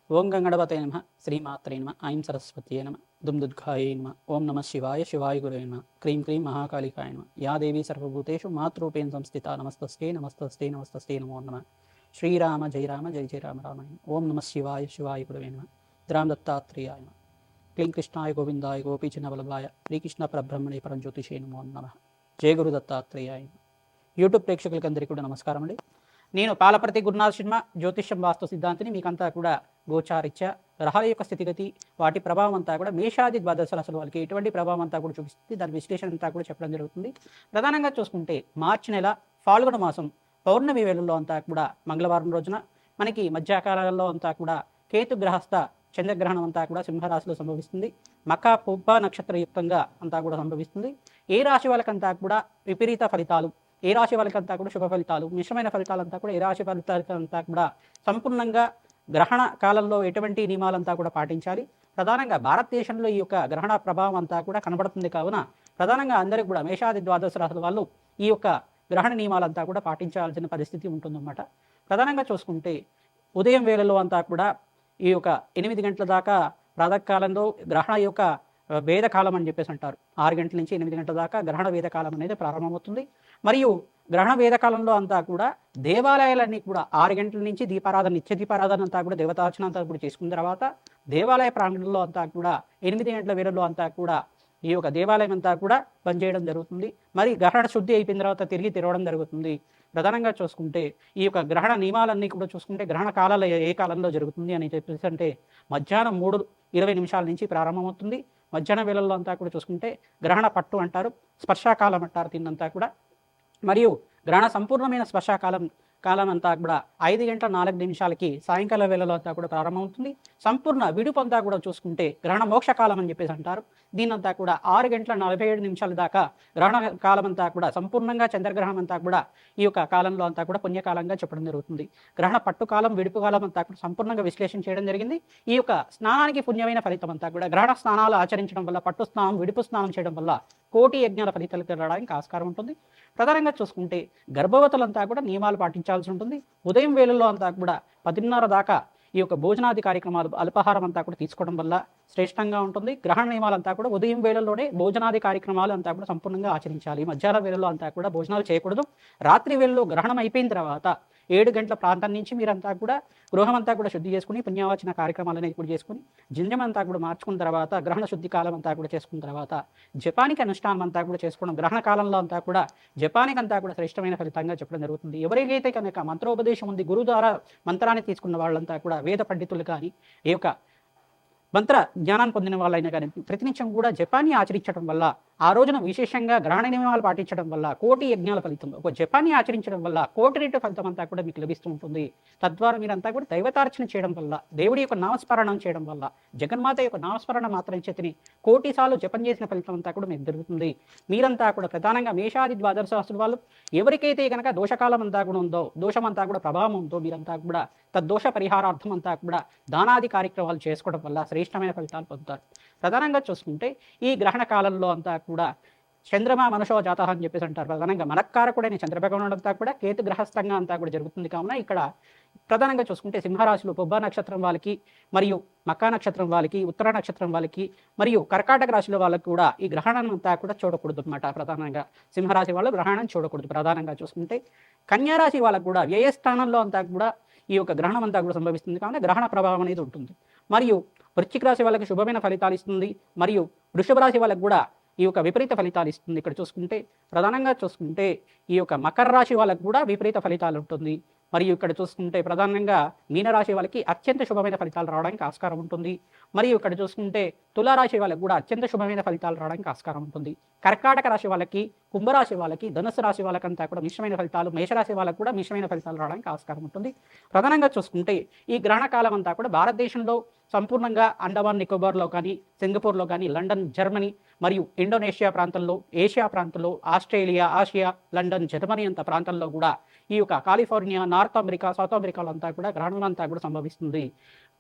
ఓం గంగణపతే నమ శ్రీమాత్రే నమ ఐం సరస్వతీ నమ దుమ్దుద్ఘాయే నమ ఓం నమ శివాయ శివాయ గురే నమ క్రీం క్రీం మహాకాళికాయ నమ యా దేవీ సర్వభూతేషు మాతృరూపేణ సంస్థిత నమస్తస్తే నమస్తస్తే నమస్తస్తే నమో నమ శ్రీరామ జయ రామ జయ జయ రామ రామాయ ఓం నమ శివాయ శివాయ గురవే నమ రామ దత్తాత్రేయాయ నమ క్లీం కృష్ణాయ గోవిందాయ గోపీచనవల్లభాయ శ్రీకృష్ణ పరబ్రహ్మణే పరంజ్యోతిషే నమో నమ జయ గురు దత్తాత్రేయాయ. యూట్యూబ్ ప్రేక్షకులకందరికీ కూడా నమస్కారం అండి. నేను పాలపర్తి గురునాథ్ శర్మ జ్యోతిష్యం వాస్తు సిద్ధాంతిని. మీకంతా కూడా గోచారిత్య గ్రహాల యొక్క స్థితిగతి వాటి ప్రభావం అంతా కూడా మేషాది ద్వాదశ రాశుల వాళ్ళకి ఎటువంటి ప్రభావం అంతా కూడా చూపిస్తుంది, దాని విశ్లేషణ అంతా కూడా చెప్పడం జరుగుతుంది. ప్రధానంగా చూసుకుంటే మార్చి నెల ఫాల్గుణ మాసం పౌర్ణమి వేళల్లో అంతా కూడా మంగళవారం రోజున మనకి మధ్యకాలంలో అంతా కూడా కేతు గ్రహస్థ చంద్రగ్రహణం అంతా కూడా సింహరాశిలో సంభవిస్తుంది. మక పుబ్బ నక్షత్రయుక్తంగా అంతా కూడా సంభవిస్తుంది. ఏ రాశి వాళ్ళకంతా కూడా విపరీత ఫలితాలు, ఏ రాశి వాళ్ళకంతా కూడా శుభ ఫలితాలు, మిశ్రమైన ఫలితాలంతా కూడా ఏ రాశి ఫలితాలంతా కూడా సంపూర్ణంగా గ్రహణ కాలంలో ఎటువంటి నియమాలంతా కూడా పాటించాలి. ప్రధానంగా భారతదేశంలో ఈ యొక్క గ్రహణ ప్రభావం అంతా కూడా కనబడుతుంది. కావున ప్రధానంగా అందరికీ కూడా మేషాది ద్వాదశ రాశుల వాళ్ళు ఈ యొక్క గ్రహణ నియమాలంతా కూడా పాటించాల్సిన పరిస్థితి ఉంటుందన్నమాట. ప్రధానంగా చూసుకుంటే ఉదయం వేళలో అంతా కూడా ఈ యొక్క 8 గంటల దాకా ప్రాతకాలంలో గ్రహణ యొక్క వేదకాలం అని చెప్పేసి అంటారు. 6 గంటల నుంచి 8 గంటల దాకా గ్రహణ వేదకాలం అనేది ప్రారంభమవుతుంది. మరియు గ్రహణ వేదకాలంలో అంతా కూడా దేవాలయాలన్నీ కూడా 6 గంటల నుంచి దీపారాధన, నిత్య దీపారాధన అంతా కూడా దేవతార్చన అంతా కూడా చేసుకున్న తర్వాత దేవాలయ ప్రాంగణంలో అంతా కూడా 8 గంటల వేళల్లో అంతా కూడా ఈ యొక్క దేవాలయం అంతా కూడా పనిచేయడం జరుగుతుంది. మరి గ్రహణ శుద్ధి అయిపోయిన తర్వాత తిరిగి తెరవడం జరుగుతుంది. ప్రధానంగా చూసుకుంటే ఈ యొక్క గ్రహణ నియమాలన్నీ కూడా చూసుకుంటే గ్రహణ కాలాలు ఏ కాలంలో జరుగుతుంది అని చెప్పేసి అంటే మధ్యాహ్నం 3:20 నుంచి ప్రారంభమవుతుంది. మధ్యాహ్న వేళల్లో అంతా కూడా చూసుకుంటే గ్రహణ పట్టు అంటారు, స్పర్శాకాలం అంటారు దీన్నంతా కూడా. మరియు గ్రహణ సంపూర్ణమైన స్పర్శాకాలం అంతా కూడా 5:04 సాయంకాల వేళలో అంతా కూడా ప్రారంభమవుతుంది. సంపూర్ణ విడుపు అంతా కూడా చూసుకుంటే గ్రహణ మోక్షకాలం అని చెప్పేసి అంటారు. దీనంతా కూడా 6:47 దాకా గ్రహణ కాలం అంతా కూడా సంపూర్ణంగా చంద్రగ్రహణం అంతా కూడా ఈ యొక్క కాలంలో అంతా కూడా పుణ్యకాలంగా చెప్పడం జరుగుతుంది. గ్రహణ పట్టు కాలం, విడుపు కాలం అంతా కూడా సంపూర్ణంగా విశ్లేషణ చేయడం జరిగింది. ఈ యొక్క స్నానానికి పుణ్యమైన ఫలితం అంతా కూడా గ్రహణ స్నానాలు ఆచరించడం వల్ల, పట్టు స్నానం, విడుపు స్నానం చేయడం వల్ల కోటి యజ్ఞాల ఫలితాలు తిరగడానికి ఆస్కారం ఉంటుంది. ప్రధానంగా చూసుకుంటే గర్భవతులంతా కూడా నియమాలు పాటించాల్సి ఉంటుంది. ఉదయం వేళల్లో అంతా కూడా 10:30 దాకా ఈ యొక్క భోజనాది కార్యక్రమాలు, అల్పాహారం అంతా కూడా తీసుకోవడం వల్ల శ్రేష్టంగా ఉంటుంది. గ్రహణ నియమాలంతా కూడా ఉదయం వేళల్లోనే భోజనాది కార్యక్రమాలు అంతా కూడా సంపూర్ణంగా ఆచరించాలి. మధ్యాహ్న వేళల్లో అంతా కూడా భోజనాలు చేయకూడదు. రాత్రి వేళల్లో గ్రహణం అయిపోయిన తర్వాత 7 గంటల ప్రాంతం నుంచి మీరంతా కూడా గృహం అంతా కూడా శుద్ధి చేసుకుని పుణ్యవాచన కార్యక్రమాలు అనేది కూడా చేసుకుని జింజం అంతా కూడా మార్చుకున్న తర్వాత గ్రహణ శుద్ధి కాలం అంతా కూడా చేసుకున్న తర్వాత జపానిక్ అనుష్ఠానం అంతా కూడా చేసుకోవడం, గ్రహణ కాలంలో అంతా కూడా జపానిక్ అంతా కూడా శ్రేష్టమైన ఫలితంగా చెప్పడం జరుగుతుంది. ఎవరికైతే కనుక మంత్రోపదేశం ఉంది, గురువు ద్వారా మంత్రాన్ని తీసుకున్న వాళ్ళంతా కూడా వేద పండితులు కానీ ఈ యొక్క మంత్ర జ్ఞానాన్ని పొందిన వాళ్ళైనా కానీ ప్రతినిత్యం కూడా జపాన్ని ఆచరించడం వల్ల, ఆ రోజున విశేషంగా గ్రహణ నియమాలు పాటించడం వల్ల కోటి యజ్ఞాల ఫలితం, ఒక జపాన్ని ఆచరించడం వల్ల కోటి రెట్టు ఫలితం అంతా కూడా మీకు లభిస్తూ ఉంటుంది. తద్వారా మీరంతా కూడా దైవతార్చన చేయడం వల్ల, దేవుడి యొక్క నామస్మరణం చేయడం వల్ల, జగన్మాత యొక్క నామస్మరణ మాత్రం చేతిని కోటి సార్లు జపం చేసిన ఫలితం అంతా కూడా మీకు జరుగుతుంది. మీరంతా కూడా ప్రధానంగా మేషాది ద్వాదశ రాశుల వాళ్ళు ఎవరికైతే కనుక దోషకాలం అంతా కూడా ఉందో, దోషం అంతా కూడా ప్రభావం ఉందో, మీరంతా కూడా తద్దోష పరిహారార్థం అంతా కూడా దానాది కార్యక్రమాలు చేసుకోవడం వల్ల శ్రేష్టమైన ఫలితాలు పొందుతారు. ప్రధానంగా చూసుకుంటే ఈ గ్రహణ కాలంలో అంతా కూడా చంద్రమా మనషో జాత అని చెప్పేసి అంటారు. ప్రధానంగా మనక్కారకుడైన చంద్రభగవానుడు అంతా కూడా కేతు గ్రహస్థంగా అంతా కూడా జరుగుతుంది. కావున ఇక్కడ ప్రధానంగా చూసుకుంటే సింహరాశిలో పుబ్బ నక్షత్రం వాళ్ళకి, మరియు మకా నక్షత్రం వాళ్ళకి, ఉత్తర నక్షత్రం వాళ్ళకి, మరియు కర్కాటక రాశిలో వాళ్ళకి కూడా ఈ గ్రహణం అంతా కూడా చూడకూడదు అనమాట. ప్రధానంగా సింహరాశి వాళ్ళు గ్రహణం చూడకూడదు. ప్రధానంగా చూసుకుంటే కన్యారాశి వాళ్ళకు కూడా వ్యయస్థానంలో అంతా కూడా ఈ యొక్క గ్రహణం అంతా కూడా సంభవిస్తుంది. కావున గ్రహణ ప్రభావం అనేది ఉంటుంది. మరియు వృశ్చిక రాశి వాళ్ళకి శుభమైన ఫలితాలు ఇస్తుంది. మరియు వృషభ రాశి వాళ్ళకి కూడా ఈ యొక్క విపరీత ఫలితాలు ఇస్తుంది. ఇక్కడ చూసుకుంటే ప్రధానంగా చూసుకుంటే ఈ యొక్క మకర రాశి వాళ్ళకు కూడా విపరీత ఫలితాలు ఉంటుంది. మరియు ఇక్కడ చూసుకుంటే ప్రధానంగా మీనరాశి వాళ్ళకి అత్యంత శుభమైన ఫలితాలు రావడానికి ఆస్కారం ఉంటుంది. మరియు ఇక్కడ చూసుకుంటే తులారాశి వాళ్ళకి కూడా అత్యంత శుభమైన ఫలితాలు రావడానికి ఆస్కారం ఉంటుంది. కర్కాటక రాశి వాళ్ళకి, కుంభరాశి వాళ్ళకి, ధనుసు రాశి వాళ్ళకంతా కూడా మిశ్రమైన ఫలితాలు, మేషరాశి వాళ్ళకు కూడా మిశ్రమైన ఫలితాలు రావడానికి ఆస్కారం ఉంటుంది. ప్రధానంగా చూసుకుంటే ఈ గ్రహణ కాలం అంతా కూడా భారతదేశంలో సంపూర్ణంగా అండమాన్ నికోబార్లో కానీ, సింగపూర్లో కానీ, లండన్, జర్మనీ మరియు ఇండోనేషియా ప్రాంతంలో, ఏషియా ప్రాంతంలో, ఆస్ట్రేలియా, ఆసియా, లండన్, జర్మనీ అంత ప్రాంతాల్లో కూడా ఈ యొక్క కాలిఫోర్నియా, నార్త్ అమెరికా, సౌత్ అమెరికాలో అంతా కూడా గ్రహణం అంతా కూడా సంభవిస్తుంది.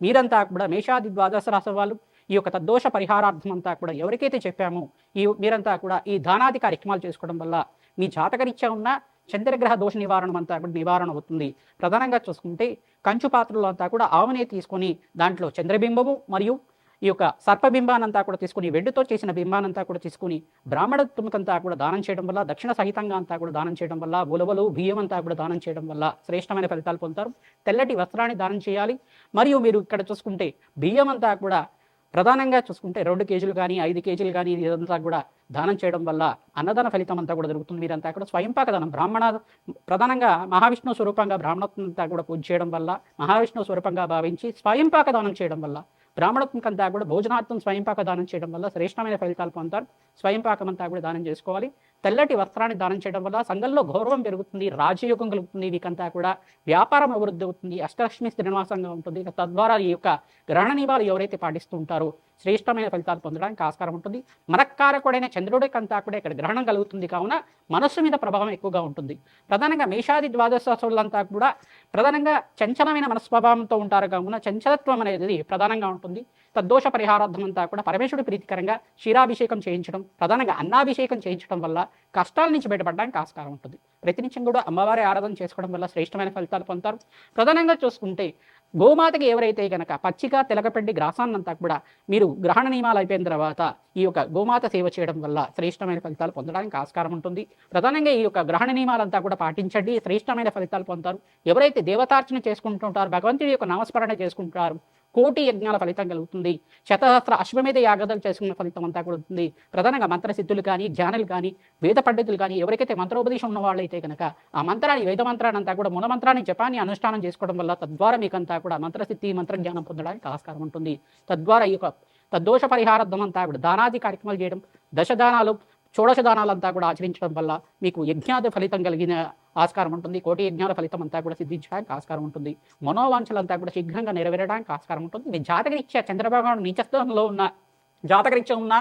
మీరంతా కూడా మేషాది ద్వాదశ రాశి వాళ్ళు ఈ యొక్క తద్దోష పరిహారార్థం అంతా కూడా ఎవరికైతే చెప్పామో మీరంతా కూడా ఈ దానాది కార్యక్రమాలు చేసుకోవడం వల్ల మీ జాతకరీత్యా ఉన్న చంద్రగ్రహ దోష నివారణం అంతా కూడా నివారణ అవుతుంది. ప్రధానంగా చూసుకుంటే కంచు పాత్రలో అంతా కూడా ఆవునే తీసుకొని దాంట్లో చంద్రబింబము మరియు ఈ యొక్క సర్పబింబానంతా కూడా తీసుకుని, వెండితో చేసిన బింబానంతా కూడా తీసుకుని బ్రాహ్మణత్వకంతా కూడా దానం చేయడం వల్ల, దక్షిణ సహితంగా అంతా కూడా దానం చేయడం వల్ల, ఉలవలు బియ్యం అంతా కూడా దానం చేయడం వల్ల శ్రేష్టమైన ఫలితాలు పొందుతారు. తెల్లటి వస్త్రాన్ని దానం చేయాలి. మరియు మీరు ఇక్కడ చూసుకుంటే బియ్యం అంతా కూడా ప్రధానంగా చూసుకుంటే 2 కేజీలు కానీ 5 కేజీలు కానీ ఇదంతా కూడా దానం చేయడం వల్ల అన్నదాన ఫలితం అంతా కూడా దొరుకుతుంది. మీరంతా కూడా స్వయంపాక దానం ప్రధానంగా మహావిష్ణువు స్వరూపంగా బ్రాహ్మణత్వం అంతా కూడా పూజ చేయడం వల్ల, మహావిష్ణువు స్వరూపంగా భావించి స్వయంపాక దానం చేయడం వల్ల, బ్రాహ్మణత్వం అంతా కూడా భోజనార్థం స్వయంపాక దానం చేయడం వల్ల శ్రేష్టమైన ఫలితాలు పొందుతారు. స్వయంపాకం అంతా కూడా దానం చేసుకోవాలి. తెల్లటి వస్త్రాన్ని దానం చేయడం వల్ల సంఘంలో గౌరవం పెరుగుతుంది, రాజయోగం కలుగుతుంది. వీకంతా కూడా వ్యాపారం అభివృద్ధి అవుతుంది, అష్టలక్ష్మి శ్రీనివాసంగా ఉంటుంది. తద్వారా ఈ యొక్క గ్రహణ నియమాలు ఎవరైతే పాటిస్తూ ఉంటారో శ్రేష్టమైన ఫలితాలు పొందడానికి ఆస్కారం ఉంటుంది. మనకారకుడైన చంద్రుడికంతా కూడా ఇక్కడ గ్రహణం కలుగుతుంది కావున మనస్సు మీద ప్రభావం ఎక్కువగా ఉంటుంది. ప్రధానంగా మేషాది ద్వాదశ రాశులంతా కూడా ప్రధానంగా చంచలమైన మనస్వభావంతో ఉంటారు కావున చంచలత్వం అనేది ప్రధానంగా ఉంటుంది. తద్దోష పరిహారార్థం అంతా కూడా పరమేశ్వరుడి ప్రీతికరంగా క్షీరాభిషేకం చేయించడం, ప్రధానంగా అన్నాభిషేకం చేయించడం వల్ల కష్టాల నుంచి బయటపడడానికి ఆస్కారం ఉంటుంది. ప్రతినిత్యం కూడా అమ్మవారి ఆరాధన చేసుకోవడం వల్ల శ్రేష్టమైన ఫలితాలు పొందుతారు. ప్రధానంగా చూసుకుంటే గోమాతకి ఎవరైతే కనుక పచ్చిక తెలగపెండి గ్రాసాన్నంతా కూడా మీరు గ్రహణ నియమాలు అయిపోయిన తర్వాత ఈ యొక్క గోమాత సేవ చేయడం వల్ల శ్రేష్టమైన ఫలితాలు పొందడానికి ఆస్కారం ఉంటుంది. ప్రధానంగా ఈ యొక్క గ్రహణ నియమాలంతా కూడా పాటించండి, శ్రేష్టమైన ఫలితాలు పొందుతారు. ఎవరైతే దేవతార్చన చేసుకుంటుంటారో, భగవంతుడి యొక్క నామస్మరణ చేసుకుంటారు, కోటి యజ్ఞాల ఫలితం కలుగుతుంది. శతసహస్ర అశ్వమేధ యాగాదాలు చేసుకున్న ఫలితం అంతా కూడా ఉంటుంది. ప్రధానంగా మంత్రసిద్ధులు కానీ, జ్ఞానులు కానీ, వేద పండితులు కానీ ఎవరికైతే మంత్రోపదేశం ఉన్న వాళ్ళైతే కనుక ఆ మంత్రాన్ని, వేద మంత్రాన్ని అంతా కూడా మూలమంత్రాన్ని జపాన్ని అనుష్ఠానం చేసుకోవడం వల్ల తద్వారా మీకంతా కూడా మంత్రసిద్ధి, మంత్రజ్ఞానం పొందడానికి ఆస్కారం ఉంటుంది. తద్వారా ఈ యొక్క తద్దోష పరిహారార్థం అంతా కూడా దానాది కార్యక్రమాలు చేయడం, దశదానాలు, షోడశ దానాలంతా కూడా ఆచరించడం వల్ల మీకు యజ్ఞాది ఫలితం కలిగిన ఆస్కారం ఉంటుంది. కోటి యజ్ఞాల ఫలితం అంతా కూడా సిద్ధించడానికి ఆస్కారం ఉంటుంది. మనోవాంఛలంతా కూడా శీఘ్రంగా నెరవేరడానికి ఆస్కారం ఉంటుంది. మీ జాతకరీత్యా చంద్రభగవానుడు నీచస్థానంలో ఉన్న జాతకరీత్యా ఉన్న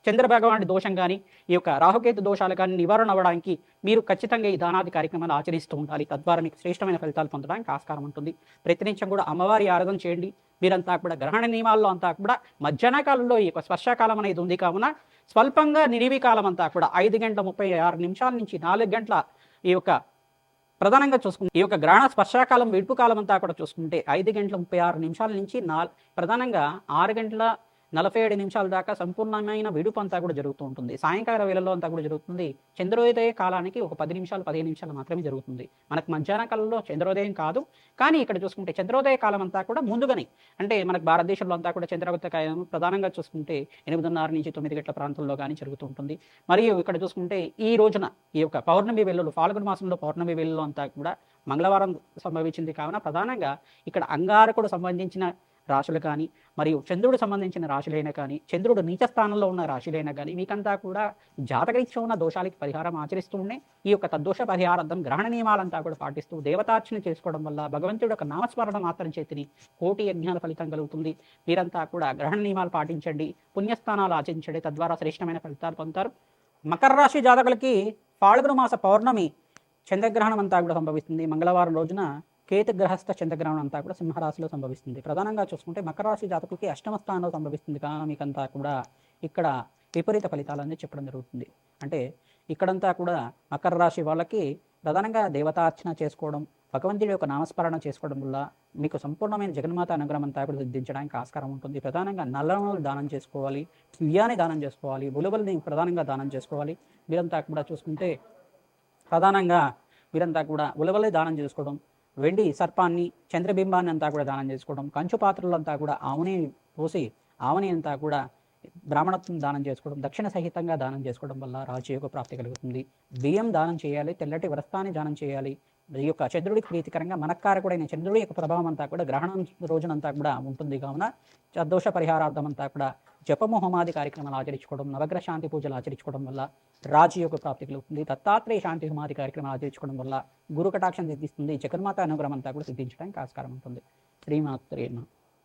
చంద్రభగవానుడి దోషం కానీ, ఈ యొక్క రాహుకేతు దోషాలు కానీ నివారణ అవ్వడానికి మీరు ఖచ్చితంగా ఈ దానాది కార్యక్రమాలు ఆచరిస్తూ ఉండాలి. తద్వారా మీకు శ్రేష్టమైన ఫలితాలు పొందడానికి ఆస్కారం ఉంటుంది. ప్రతినిత్యం కూడా అమ్మవారి ఆరాధన చేయండి. మీరంతా కూడా గ్రహణ నియమాల్లో అంతా కూడా మధ్యాహ్న కాలంలో ఈ యొక్క స్పర్శకాలం అనేది ఉంది కావున స్వల్పంగా నిడివి కాలం అంతా కూడా 5 గంటల 36 నిమిషాల నుంచి 4 గంటల ఈ యొక్క ప్రధానంగా చూసుకుంటే ఈ యొక్క గ్రహణ స్పర్శకాలం విడుపు కాలం అంతా కూడా చూసుకుంటే 5 గంటల 36 నిమిషాల నుంచి ప్రధానంగా 6 గంటల 47 నిమిషాల దాకా సంపూర్ణమైన విడుపు అంతా కూడా జరుగుతూ ఉంటుంది. సాయంకాల వేళల్లో అంతా కూడా జరుగుతుంది. చంద్రోదయ కాలానికి ఒక 10 నిమిషాలు 15 నిమిషాలు మాత్రమే జరుగుతుంది. మనకు మధ్యాహ్న కాలంలో చంద్రోదయం కాదు, కానీ ఇక్కడ చూసుకుంటే చంద్రోదయ కాలం అంతా కూడా ముందుగానే, అంటే మనకు భారతదేశంలో అంతా కూడా చంద్రోదయ కాలం ప్రధానంగా చూసుకుంటే 8:30 నుంచి 9 గంటల ప్రాంతంలో కానీ జరుగుతూ ఉంటుంది. మరియు ఇక్కడ చూసుకుంటే ఈ రోజున ఈ యొక్క పౌర్ణమి వేళలు, ఫాల్గుణ మాసంలో పౌర్ణమి వేళల్లో అంతా కూడా మంగళవారం సంభవించింది కావున ప్రధానంగా ఇక్కడ అంగారకుడు సంబంధించిన రాశులు కానీ, మరియు చంద్రుడు సంబంధించిన రాశులైనా కానీ, చంద్రుడు నీచ స్థానంలో ఉన్న రాశులైనా కానీ మీకంతా కూడా జాతకరీత్యా ఉన్న దోషాలకి పరిహారం ఆచరిస్తూనే ఈ యొక్క తద్దోష పరిహారార్థం గ్రహణ నియమాలంతా కూడా పాటిస్తూ దేవతార్చన చేసుకోవడం వల్ల భగవంతుడు యొక్క నామస్మరణ మాత్రం చేతిని కోటి యజ్ఞాల ఫలితం కలుగుతుంది. మీరంతా కూడా గ్రహణ నియమాలు పాటించండి, పుణ్యస్థానాలు ఆచరించండి. తద్వారా శ్రేష్టమైన ఫలితాలు పొందుతారు. మకర రాశి జాతకులకి ఫాల్గుణ మాస పౌర్ణమి చంద్రగ్రహణం అంతా కూడా సంభవిస్తుంది. మంగళవారం రోజున కేతుగ్రహస్థ చంద్రగ్రహణం అంతా కూడా సింహరాశిలో సంభవిస్తుంది. ప్రధానంగా చూసుకుంటే మకర రాశి జాతకులకి అష్టమ స్థానంలో సంభవిస్తుంది. కానీ మీకంతా కూడా ఇక్కడ విపరీత ఫలితాలన్నీ చెప్పడం జరుగుతుంది. అంటే ఇక్కడంతా కూడా మకర రాశి వాళ్ళకి ప్రధానంగా దేవతార్చన చేసుకోవడం, భగవంతుడి యొక్క నామస్మరణ చేసుకోవడం వల్ల మీకు సంపూర్ణమైన జగన్మాత అనుగ్రహం అంతా కూడా సిద్ధించడానికి ఆస్కారం ఉంటుంది. ప్రధానంగా నల్లనూలు దానం చేసుకోవాలి, బియ్యాన్ని దానం చేసుకోవాలి, ఉలువల్ని ప్రధానంగా దానం చేసుకోవాలి. మీరంతా కూడా చూసుకుంటే ప్రధానంగా మీరంతా కూడా ఉలవలే దానం చేసుకోవడం, వెండి సర్పాన్ని, చంద్రబింబాన్ని అంతా కూడా దానం చేసుకోవడం, కంచు పాత్రలంతా కూడా ఆవుని పోసి ఆవుని అంతా కూడా బ్రాహ్మణత్వం దానం చేసుకోవడం, దక్షిణ సహితంగా దానం చేసుకోవడం వల్ల రాజయోగ ప్రాప్తి కలుగుతుంది. బియ్యం దానం చేయాలి, తెల్లటి వస్త్రాన్ని దానం చేయాలి. ఈ యొక్క చంద్రుడికి ప్రీతికరంగా మనకారకుడైన చంద్రుడి యొక్క ప్రభావం అంతా కూడా గ్రహణం రోజునంతా కూడా ఉంటుంది కావున దోష పరిహారార్థం అంతా కూడా జపము హోమాది కార్యక్రమాలు ఆచరించుకోవడం, నవగ్రహ శాంతి పూజలు ఆచరించుకోవడం వల్ల రాజయోగ ప్రాప్తి కలుగుతుంది. దత్తాత్రేయ శాంతి హోమాది కార్యక్రమాలు ఆచరించుకోవడం వల్ల గురు కటాక్షం సిద్ధిస్తుంది. జగన్మాత అనుగ్రహం అంతా కూడా సిద్ధించడానికి ఆస్కారం ఉంటుంది. శ్రీమాత్రే నమః.